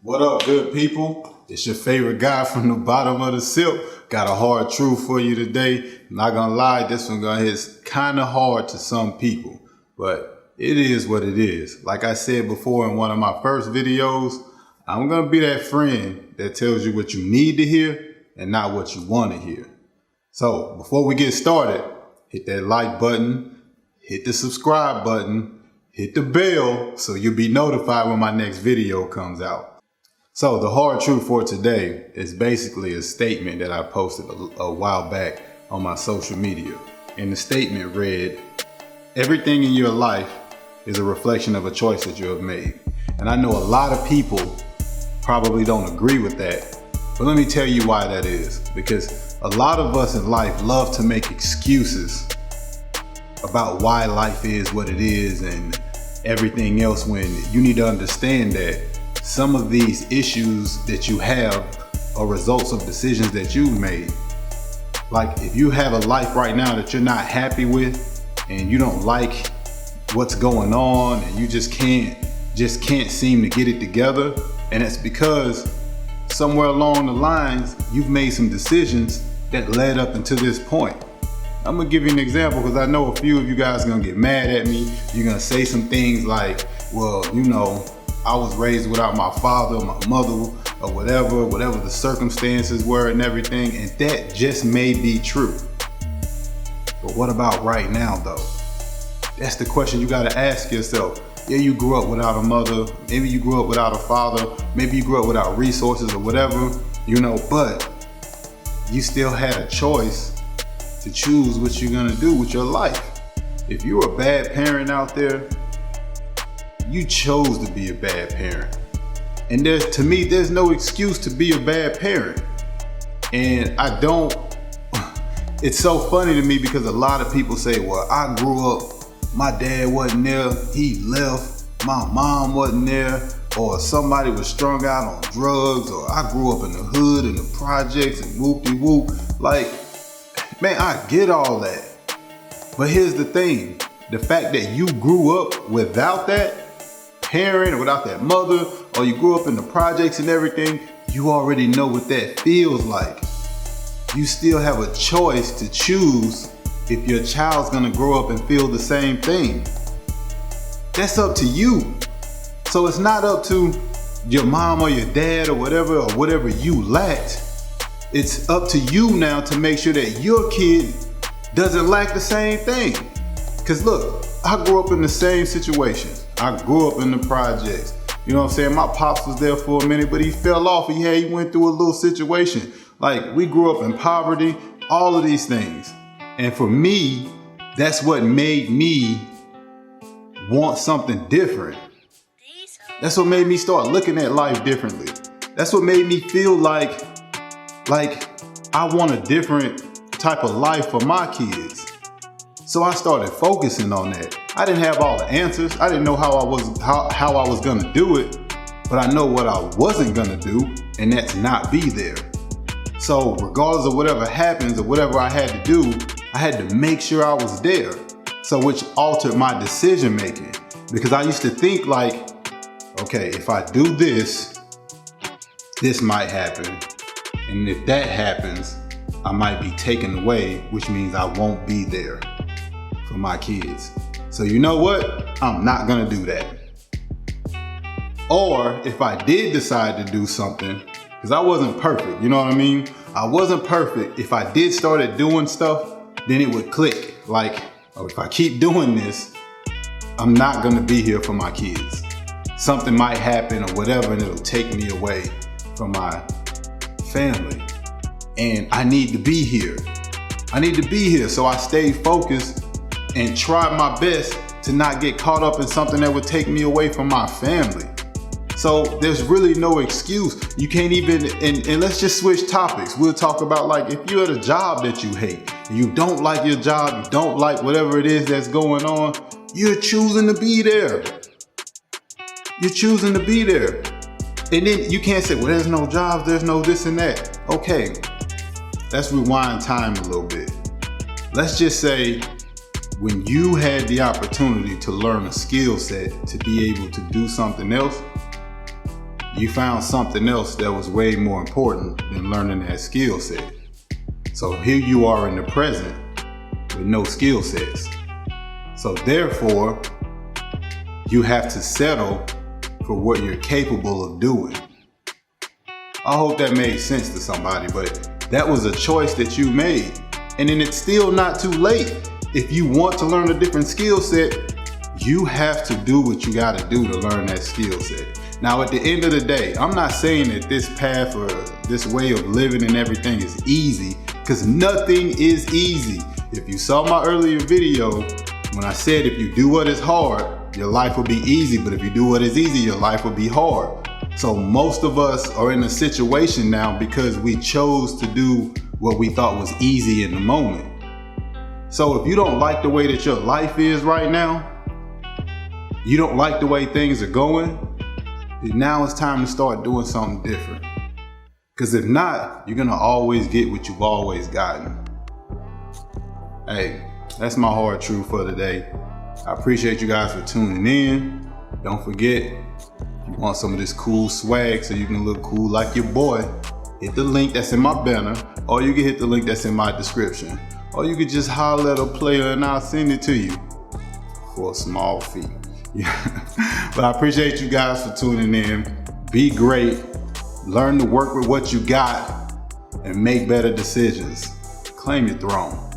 What up, good people? It's your favorite guy from the bottom of the silk. Got a hard truth for you today. Not gonna lie, this one gonna hit kind of hard to some people, but it is what it is. Like I said before in one of my first videos, I'm gonna be that friend that tells you what you need to hear and not what you want to hear. So before we get started, hit that like button, hit the subscribe button, hit the bell so you'll be notified when my next video comes out. So the hard truth for today is basically a statement that I posted a while back on my social media. And the statement read, everything in your life is a reflection of a choice that you have made. And I know a lot of people probably don't agree with that, but let me tell you why that is. Because a lot of us in life love to make excuses about why life is what it is and everything else, when you need to understand that some of these issues that you have are results of decisions that you've made. Like if you have a life right now that you're not happy with and you don't like what's going on and you just can't seem to get it together, and it's because somewhere along the lines you've made some decisions that led up until this point. I'm gonna give you an example because I know a few of you guys are gonna get mad at me. You're gonna say some things like, well, you know, I was raised without my father or my mother or whatever the circumstances were and everything, and that just may be true. But what about right now though? That's the question you gotta ask yourself. Yeah, you grew up without a mother, maybe you grew up without a father, maybe you grew up without resources or whatever, you know, but you still had a choice to choose what you're gonna do with your life. If you're a bad parent out there, you chose to be a bad parent. And to me, there's no excuse to be a bad parent. And it's so funny to me because a lot of people say, well, I grew up, my dad wasn't there, he left, my mom wasn't there, or somebody was strung out on drugs, or I grew up in the hood, in the projects, and whoop-de-whoop. Like, man, I get all that. But here's the thing, the fact that you grew up without that parent, or without that mother, or you grew up in the projects and everything, you already know what that feels like. You still have a choice to choose if your child's gonna grow up and feel the same thing. That's up to you. So it's not up to your mom or your dad or whatever you lacked. It's up to you now to make sure that your kid doesn't lack the same thing. Cause look, I grew up in the same situations. I grew up in the projects. You know what I'm saying? My pops was there for a minute, but he fell off. He went through a little situation. Like, we grew up in poverty, all of these things. And for me, that's what made me want something different. That's what made me start looking at life differently. That's what made me feel like I want a different type of life for my kids. So I started focusing on that. I didn't have all the answers. I didn't know how I was gonna do it, but I know what I wasn't gonna do, and that's not be there. So regardless of whatever happens or whatever I had to do, I had to make sure I was there. So which altered my decision making, because I used to think like, okay, if I do this, this might happen. And if that happens, I might be taken away, which means I won't be there for my kids. So you know what? I'm not gonna do that. Or if I did decide to do something, because I wasn't perfect, you know what I mean? I wasn't perfect. If I did started doing stuff, then it would click. Like, oh, if I keep doing this, I'm not gonna be here for my kids. Something might happen or whatever, and it'll take me away from my family. And I need to be here. I need to be here. So I stayed focused and tried my best to not get caught up in something that would take me away from my family. So there's really no excuse. You can't even, and let's just switch topics. We'll talk about, like, if you're at a job that you hate, you don't like your job, you don't like whatever it is that's going on, you're choosing to be there. You're choosing to be there. And then you can't say, well, there's no jobs, there's no this and that. Okay, let's rewind time a little bit. Let's just say, when you had the opportunity to learn a skill set to be able to do something else, you found something else that was way more important than learning that skill set. So here you are in the present with no skill sets. So therefore, you have to settle for what you're capable of doing. I hope that made sense to somebody, but that was a choice that you made. And then it's still not too late. If you want to learn a different skill set, you have to do what you gotta do to learn that skill set. Now, at the end of the day, I'm not saying that this path or this way of living and everything is easy, because nothing is easy. If you saw my earlier video, when I said if you do what is hard, your life will be easy, but if you do what is easy, your life will be hard. So most of us are in a situation now because we chose to do what we thought was easy in the moment. So if you don't like the way that your life is right now, you don't like the way things are going, then now it's time to start doing something different. Because if not, you're gonna always get what you've always gotten. Hey, that's my hard truth for today. I appreciate you guys for tuning in. Don't forget, if you want some of this cool swag so you can look cool like your boy, hit the link that's in my banner, or you can hit the link that's in my description. Or you could just holler at a player and I'll send it to you for a small fee. But I appreciate you guys for tuning in. Be great. Learn to work with what you got and make better decisions. Claim your throne.